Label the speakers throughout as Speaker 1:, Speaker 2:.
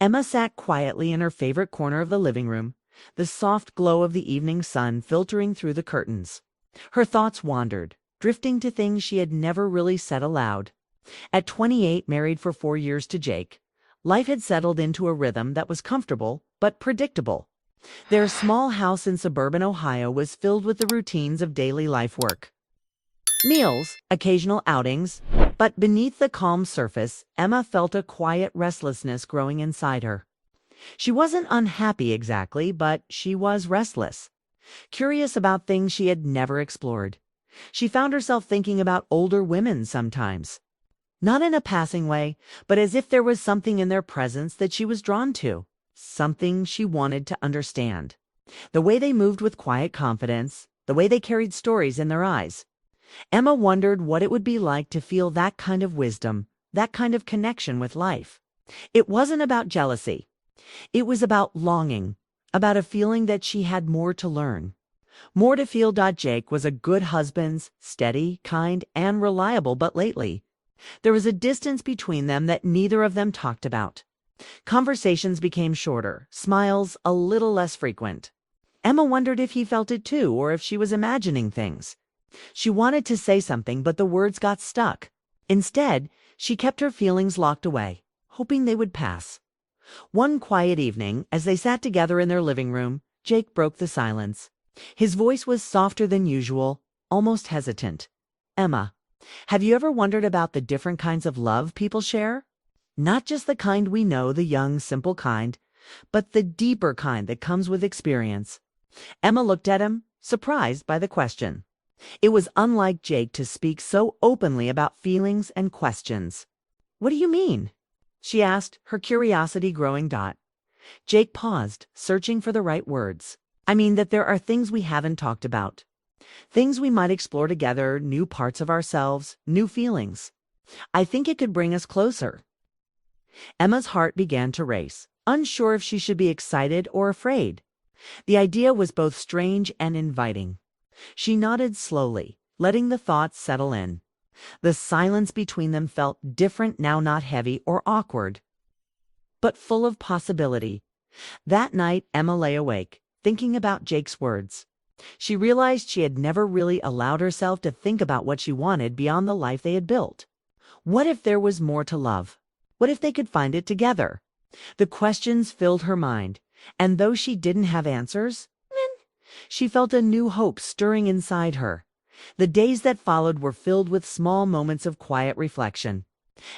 Speaker 1: Emma sat quietly in her favorite corner of the living room, the soft glow of the evening sun filtering through the curtains. Her thoughts wandered, drifting to things she had never really said aloud. At 28, married for 4 years to Jake, life had settled into a rhythm that was comfortable but predictable. Their small house in suburban Ohio was filled with the routines of daily life work. Meals, occasional outings, but beneath the calm surface, Emma felt a quiet restlessness growing inside her. She wasn't unhappy exactly, but she was restless, curious about things she had never explored. She found herself thinking about older women sometimes. Not in a passing way, but as if there was something in their presence that she was drawn to, something she wanted to understand. The way they moved with quiet confidence, the way they carried stories in their eyes. Emma wondered what it would be like to feel that kind of wisdom, that kind of connection with life. It wasn't about jealousy. It was about longing, about a feeling that she had more to learn. More to feel. Jake was a good husband, steady, kind, and reliable, but lately, there was a distance between them that neither of them talked about. Conversations became shorter, smiles a little less frequent. Emma wondered if he felt it too, or if she was imagining things. She wanted to say something, but the words got stuck. Instead, she kept her feelings locked away, hoping they would pass. One quiet evening, as they sat together in their living room, Jake broke the silence. His voice was softer than usual, almost hesitant. "Emma, have you ever wondered about the different kinds of love people share? Not just the kind we know, the young, simple kind, but the deeper kind that comes with experience." Emma looked at him, surprised by the question. It was unlike Jake to speak so openly about feelings and questions. "What do you mean?" she asked, her curiosity growing. Jake paused, searching for the right words. "I mean that there are things we haven't talked about. Things we might explore together, new parts of ourselves, new feelings. I think it could bring us closer." Emma's heart began to race, unsure if she should be excited or afraid. The idea was both strange and inviting. She nodded slowly, letting the thoughts settle in. The silence between them felt different now, not heavy or awkward, but full of possibility. That night, Emma lay awake, thinking about Jake's words. She realized she had never really allowed herself to think about what she wanted beyond the life they had built. What if there was more to love? What if they could find it together? The questions filled her mind, and though she didn't have answers, she felt a new hope stirring inside her. The days that followed were filled with small moments of quiet reflection.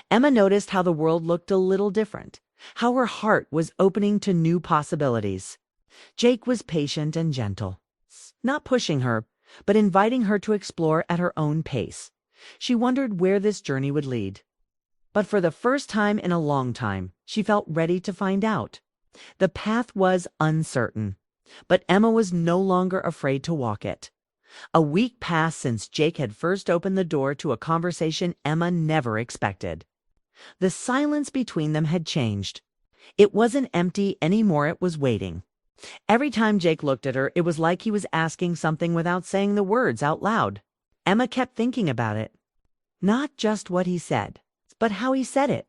Speaker 1: Emma noticed how the world looked a little different, how her heart was opening to new possibilities. Jake was patient and gentle, not pushing her, but inviting her to explore at her own pace. She wondered where this journey would lead. But for the first time in a long time, she felt ready to find out. The path was uncertain, but Emma was no longer afraid to walk it. A week passed since Jake had first opened the door to a conversation Emma never expected. The silence between them had changed. It wasn't empty anymore, it was waiting. Every time Jake looked at her, it was like he was asking something without saying the words out loud. Emma kept thinking about it. Not just what he said, but how he said it.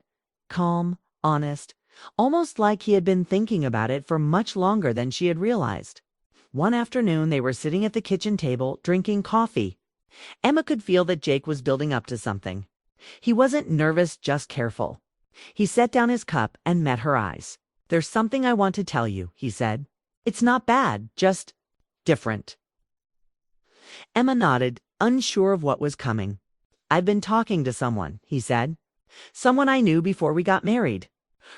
Speaker 1: Calm, honest, almost like he had been thinking about it for much longer than she had realized. One afternoon, they were sitting at the kitchen table, drinking coffee. Emma could feel that Jake was building up to something. He wasn't nervous, just careful. He set down his cup and met her eyes. "There's something I want to tell you," he said. "It's not bad, just different." Emma nodded, unsure of what was coming. "I've been talking to someone," he said. "Someone I knew before we got married.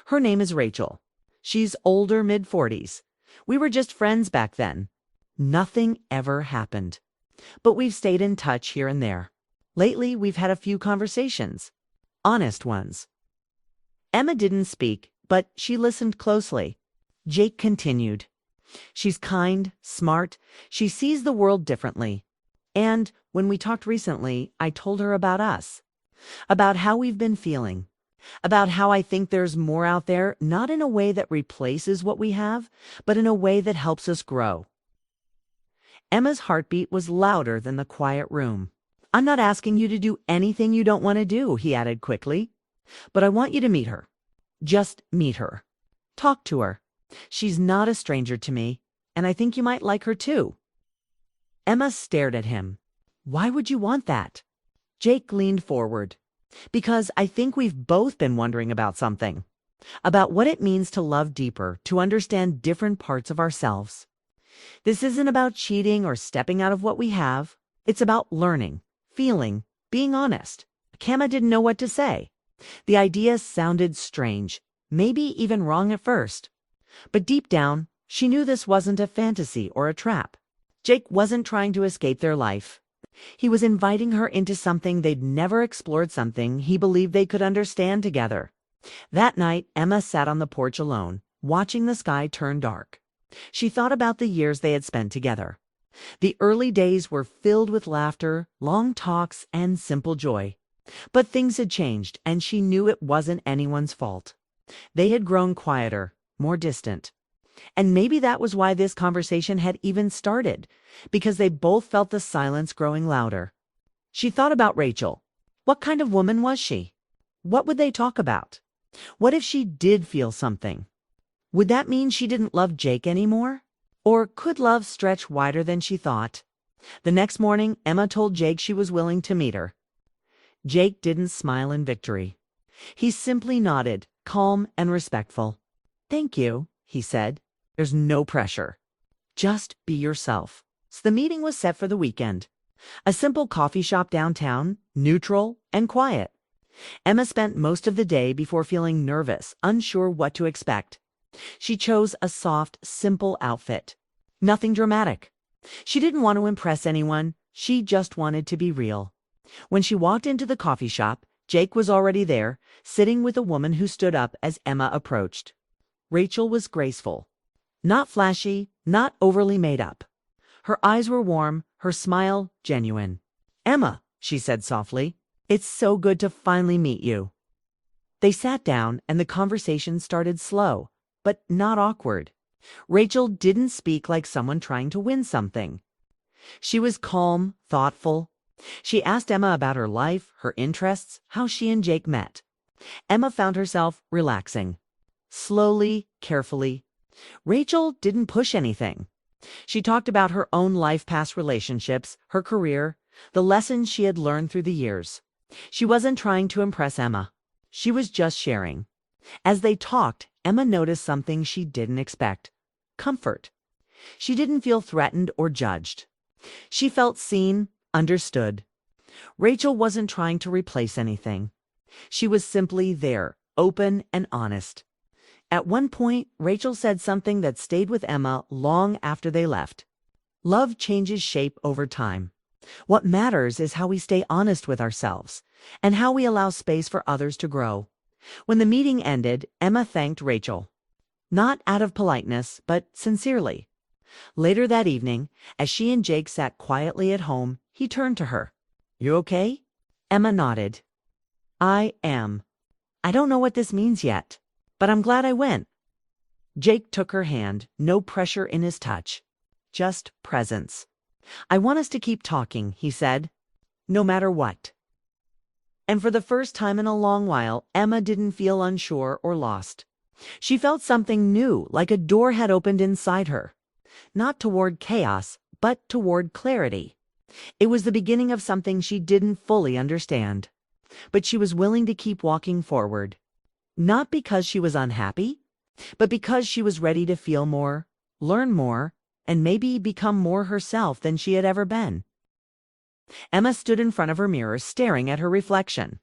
Speaker 1: Her name is Rachel. She's older, mid-40s. We were just friends back then. Nothing ever happened. But we've stayed in touch here and there. Lately, we've had a few conversations. Honest ones." Emma didn't speak, but she listened closely. Jake continued. "She's kind, smart. She sees the world differently. And when we talked recently, I told her about us. About how we've been feeling. About how I think there's more out there, not in a way that replaces what we have, but in a way that helps us grow." Emma's heartbeat was louder than the quiet room. "I'm not asking you to do anything you don't want to do," he added quickly. "But I want you to meet her. Just meet her. Talk to her. She's not a stranger to me, and I think you might like her too." Emma stared at him. "Why would you want that?" Jake leaned forward. "Because I think we've both been wondering about something. About what it means to love deeper, to understand different parts of ourselves. This isn't about cheating or stepping out of what we have. It's about learning, feeling, being honest." Emma didn't know what to say. The idea sounded strange, maybe even wrong at first. But deep down, she knew this wasn't a fantasy or a trap. Jake wasn't trying to escape their life. He was inviting her into something they'd never explored, something he believed they could understand together. That night, Emma sat on the porch alone, watching the sky turn dark. She thought about the years they had spent together. The early days were filled with laughter, long talks, and simple joy. But things had changed, and she knew it wasn't anyone's fault. They had grown quieter, more distant. And maybe that was why this conversation had even started, because they both felt the silence growing louder. She thought about Rachel. What kind of woman was she? What would they talk about? What if she did feel something? Would that mean she didn't love Jake anymore? Or could love stretch wider than she thought? The next morning, Emma told Jake she was willing to meet her. Jake didn't smile in victory. He simply nodded, calm and respectful. "Thank you," he said. "There's no pressure. Just be yourself." So the meeting was set for the weekend. A simple coffee shop downtown, neutral and quiet. Emma spent most of the day before feeling nervous, unsure what to expect. She chose a soft, simple outfit. Nothing dramatic. She didn't want to impress anyone. She just wanted to be real. When she walked into the coffee shop, Jake was already there, sitting with a woman who stood up as Emma approached. Rachel was graceful. Not flashy, not overly made up. Her eyes were warm, her smile genuine. "Emma," she said softly, "it's so good to finally meet you." They sat down, and the conversation started slow, but not awkward. Rachel didn't speak like someone trying to win something. She was calm, thoughtful. She asked Emma about her life, her interests, how she and Jake met. Emma found herself relaxing. Slowly, carefully. Rachel didn't push anything. She talked about her own life, past relationships, her career, the lessons she had learned through the years. She wasn't trying to impress Emma. She was just sharing. As they talked, Emma noticed something she didn't expect. Comfort. She didn't feel threatened or judged. She felt seen, understood. Rachel wasn't trying to replace anything. She was simply there, open and honest. At one point, Rachel said something that stayed with Emma long after they left. Love changes shape over time. What matters is how we stay honest with ourselves and how we allow space for others to grow. When the meeting ended, Emma thanked Rachel. Not out of politeness, but sincerely. Later that evening, as she and Jake sat quietly at home, he turned to her. "You okay?" Emma nodded. "I am. I don't know what this means yet, but I'm glad I went." Jake took her hand, no pressure in his touch. Just presence. "I want us to keep talking," he said. "No matter what." And for the first time in a long while, Emma didn't feel unsure or lost. She felt something new, like a door had opened inside her. Not toward chaos, but toward clarity. It was the beginning of something she didn't fully understand. But she was willing to keep walking forward. Not because she was unhappy, but because she was ready to feel more, learn more, and maybe become more herself than she had ever been. Emma stood in front of her mirror, staring at her reflection.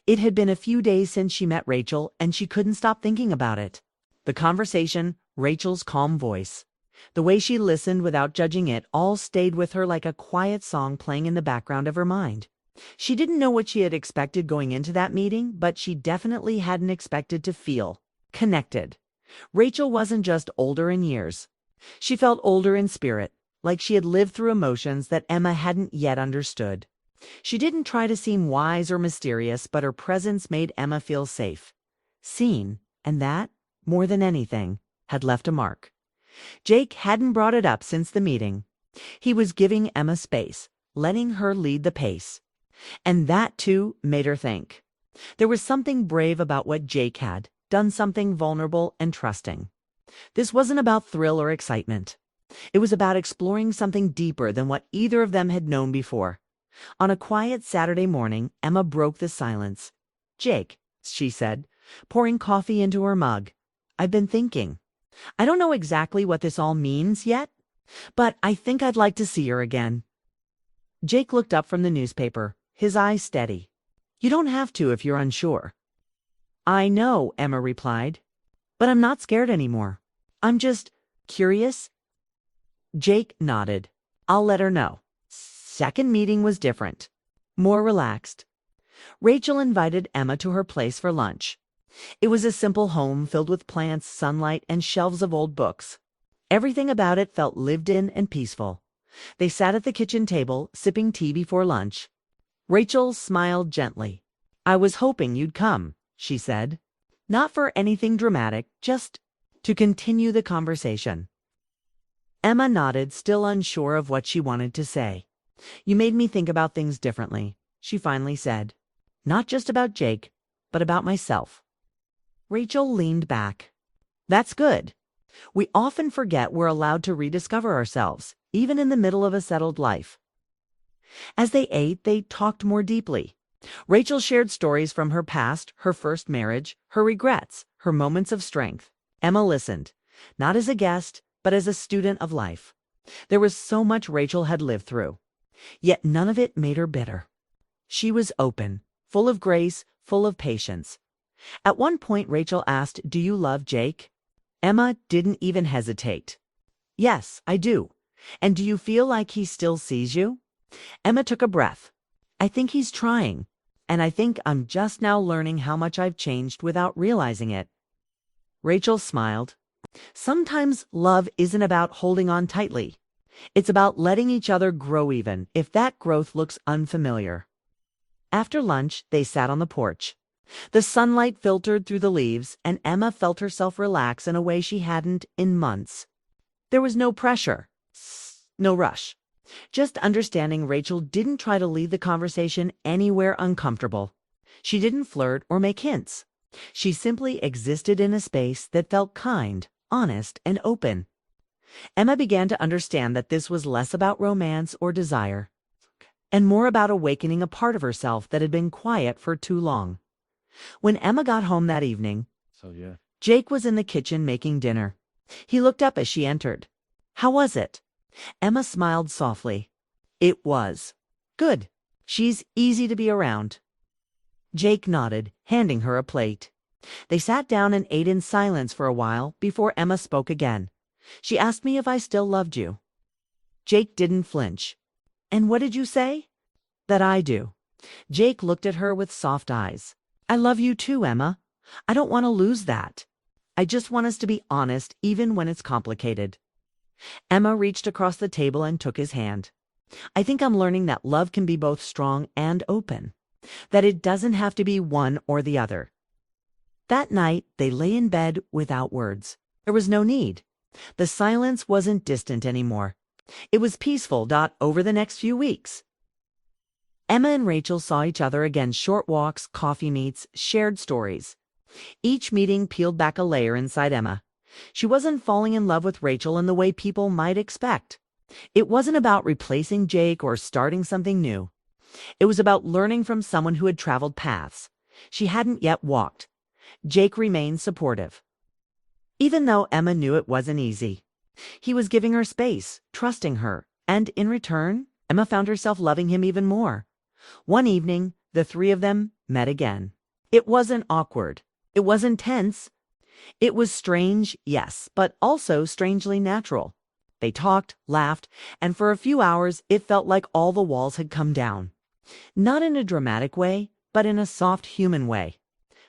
Speaker 1: It had been a few days since she met Rachel, and she couldn't stop thinking about it. The conversation, Rachel's calm voice. The way she listened without judging it all stayed with her like a quiet song playing in the background of her mind. She didn't know what she had expected going into that meeting, but she definitely hadn't expected to feel connected. Rachel wasn't just older in years. She felt older in spirit, like she had lived through emotions that Emma hadn't yet understood. She didn't try to seem wise or mysterious, but her presence made Emma feel safe, seen, and that, more than anything, had left a mark. Jake hadn't brought it up since the meeting. He was giving Emma space, letting her lead the pace. And that, too, made her think. There was something brave about what Jake had. done something vulnerable and trusting. This wasn't about thrill or excitement. It was about exploring something deeper than what either of them had known before. On a quiet Saturday morning, Emma broke the silence. "Jake," she said, pouring coffee into her mug, "I've been thinking. I don't know exactly what this all means yet, but I think I'd like to see her again." Jake looked up from the newspaper, his eyes steady. "You don't have to if you're unsure." "I know," Emma replied, "but I'm not scared anymore. I'm just curious." Jake nodded. "I'll let her know." Second meeting was different, more relaxed. Rachel invited Emma to her place for lunch. It was a simple home filled with plants, sunlight, and shelves of old books. Everything about it felt lived in and peaceful. They sat at the kitchen table, sipping tea before lunch. Rachel smiled gently. "I was hoping you'd come," she said. "Not for anything dramatic, just to continue the conversation." Emma nodded, still unsure of what she wanted to say. "You made me think about things differently," she finally said. "Not just about Jake, but about myself." Rachel leaned back. "That's good. We often forget we're allowed to rediscover ourselves, even in the middle of a settled life." As they ate, they talked more deeply. Rachel shared stories from her past, her first marriage, her regrets, her moments of strength. Emma listened, not as a guest, but as a student of life. There was so much Rachel had lived through, yet none of it made her bitter. She was open, full of grace, full of patience. At one point, Rachel asked, "Do you love Jake?" Emma didn't even hesitate. "Yes, I do. And do you feel like he still sees you?" Emma took a breath. "I think he's trying, and I think I'm just now learning how much I've changed without realizing it." Rachel smiled. "Sometimes love isn't about holding on tightly. It's about letting each other grow even if that growth looks unfamiliar." After lunch, they sat on the porch. The sunlight filtered through the leaves, and Emma felt herself relax in a way she hadn't in months. There was no pressure, no rush. Just understanding Rachel didn't try to lead the conversation anywhere uncomfortable. She didn't flirt or make hints. She simply existed in a space that felt kind, honest, and open. Emma began to understand that this was less about romance or desire, and more about awakening a part of herself that had been quiet for too long. When Emma got home that evening, Jake was in the kitchen making dinner. He looked up as she entered. "How was it?" Emma smiled softly. "It was. Good. She's easy to be around." Jake nodded, handing her a plate. They sat down and ate in silence for a while before Emma spoke again. "She asked me if I still loved you." Jake didn't flinch. "And what did you say?" "That I do." Jake looked at her with soft eyes. "I love you too, Emma. I don't want to lose that. I just want us to be honest even when it's complicated." Emma reached across the table and took his hand. "I think I'm learning that love can be both strong and open, that it doesn't have to be one or the other." That night, they lay in bed without words. There was no need. The silence wasn't distant anymore. It was peaceful. Over the next few weeks, Emma and Rachel saw each other again: short walks, coffee meets, shared stories. Each meeting peeled back a layer inside Emma. She wasn't falling in love with Rachel in the way people might expect. It wasn't about replacing Jake or starting something new. It was about learning from someone who had traveled paths she hadn't yet walked. Jake remained supportive, even though Emma knew it wasn't easy. He was giving her space, trusting her, and in return, Emma found herself loving him even more. One evening, the three of them met again. It wasn't awkward. It wasn't tense. It was strange, yes, but also strangely natural. They talked, laughed, and for a few hours it felt like all the walls had come down. Not in a dramatic way, but in a soft human way.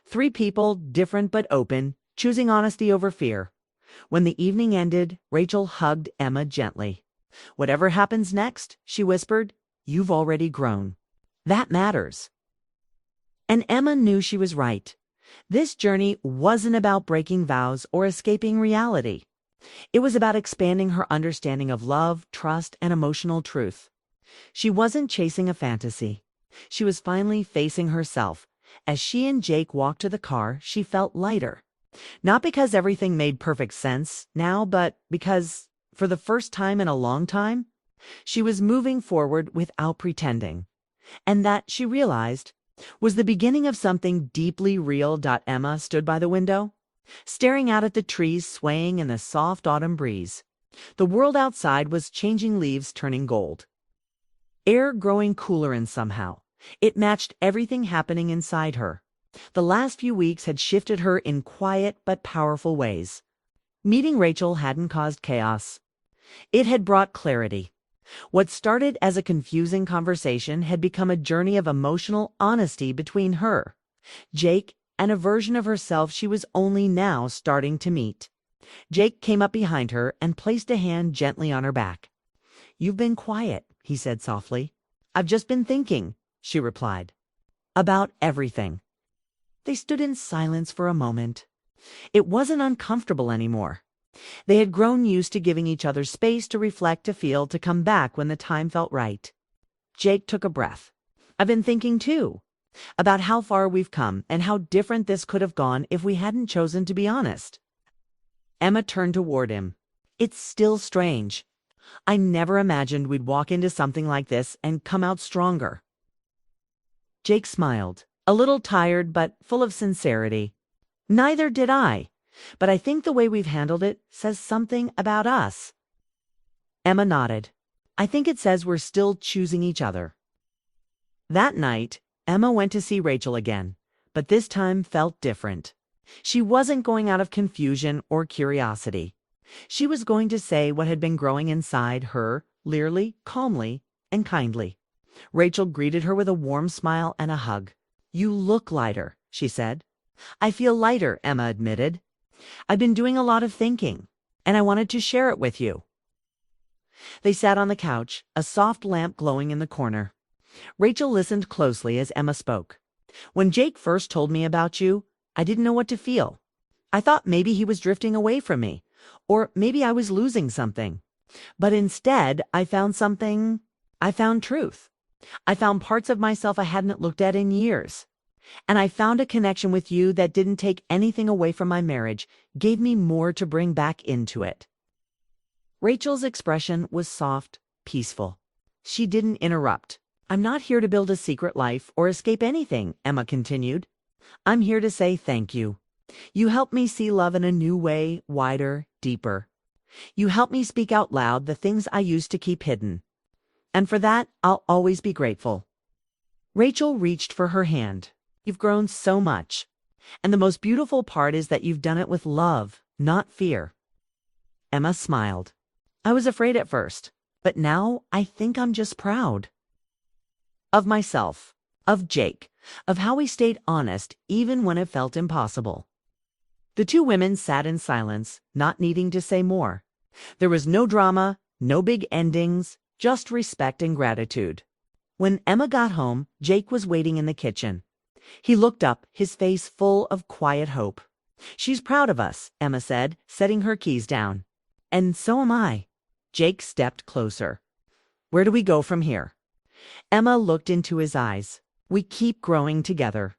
Speaker 1: Three people, different but open, choosing honesty over fear. When the evening ended, Rachel hugged Emma gently. "Whatever happens next," she whispered, "you've already grown. That matters." And Emma knew she was right. This journey wasn't about breaking vows or escaping reality. It was about expanding her understanding of love, trust, and emotional truth. She wasn't chasing a fantasy. She was finally facing herself. As she and Jake walked to the car, she felt lighter. Not because everything made perfect sense now, but because, for the first time in a long time, she was moving forward without pretending. And that, she realized, was the beginning of something deeply real. Emma stood by the window, staring out at the trees swaying in the soft autumn breeze. The world outside was changing, leaves turning gold, air growing cooler, and somehow it matched everything happening inside her. The last few weeks had shifted her in quiet but powerful ways. Meeting Rachel hadn't caused chaos. It had brought clarity. What started as a confusing conversation had become a journey of emotional honesty between her, Jake, and a version of herself she was only now starting to meet. Jake came up behind her and placed a hand gently on her back. "You've been quiet," he said softly. "I've just been thinking," she replied. "About everything." They stood in silence for a moment. It wasn't uncomfortable anymore. They had grown used to giving each other space to reflect, to feel, to come back when the time felt right. Jake took a breath. "I've been thinking too, about how far we've come and how different this could have gone if we hadn't chosen to be honest." Emma turned toward him. "It's still strange. I never imagined we'd walk into something like this and come out stronger." Jake smiled, a little tired but full of sincerity. "Neither did I, but I think the way we've handled it says something about us." Emma nodded. "I think it says we're still choosing each other." That night, Emma went to see Rachel again, but this time felt different. She wasn't going out of confusion or curiosity. She was going to say what had been growing inside her, clearly, calmly, and kindly. Rachel greeted her with a warm smile and a hug. "You look lighter," she said. "I feel lighter," Emma admitted. "I've been doing a lot of thinking, and I wanted to share it with you." They sat on the couch, a soft lamp glowing in the corner. Rachel listened closely as Emma spoke. "When Jake first told me about you, I didn't know what to feel. I thought maybe he was drifting away from me, or maybe I was losing something. But instead, I found something. I found truth. I found parts of myself I hadn't looked at in years. And I found a connection with you that didn't take anything away from my marriage, gave me more to bring back into it." Rachel's expression was soft, peaceful. She didn't interrupt. "I'm not here to build a secret life or escape anything," Emma continued. "I'm here to say thank you. You helped me see love in a new way, wider, deeper. You helped me speak out loud the things I used to keep hidden. And for that, I'll always be grateful." Rachel reached for her hand. "You've grown so much. And the most beautiful part is that you've done it with love, not fear." Emma smiled. "I was afraid at first, but now I think I'm just proud. Of myself, of Jake, of how we stayed honest even when it felt impossible." The two women sat in silence, not needing to say more. There was no drama, no big endings, just respect and gratitude. When Emma got home, Jake was waiting in the kitchen. He looked up, his face full of quiet hope. "She's proud of us," Emma said, setting her keys down. "And so am I." Jake stepped closer. "Where do we go from here?" Emma looked into his eyes. "We keep growing together."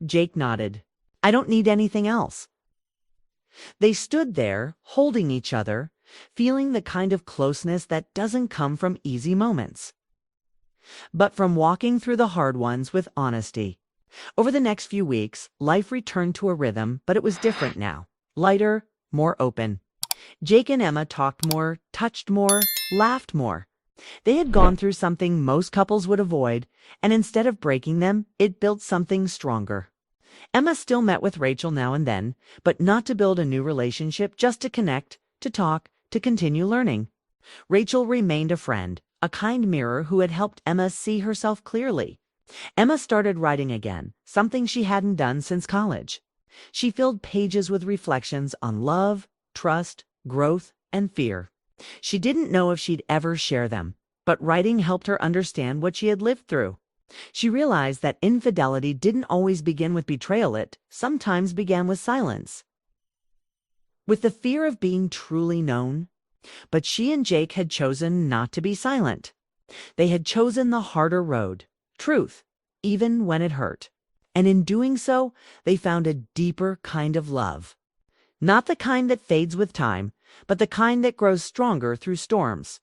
Speaker 1: Jake nodded. "I don't need anything else." They stood there, holding each other, feeling the kind of closeness that doesn't come from easy moments, but from walking through the hard ones with honesty. Over the next few weeks, life returned to a rhythm, but it was different now. Lighter, more open. Jake and Emma talked more, touched more, laughed more. They had gone through something most couples would avoid, and instead of breaking them, it built something stronger. Emma still met with Rachel now and then, but not to build a new relationship, just to connect, to talk, to continue learning. Rachel remained a friend, a kind mirror who had helped Emma see herself clearly. Emma started writing again, something she hadn't done since college. She filled pages with reflections on love, trust, growth, and fear. She didn't know if she'd ever share them, but writing helped her understand what she had lived through. She realized that infidelity didn't always begin with betrayal, it sometimes began with silence, with the fear of being truly known. But she and Jake had chosen not to be silent. They had chosen the harder road, truth, even when it hurt. And in doing so, they found a deeper kind of love. Not the kind that fades with time, but the kind that grows stronger through storms.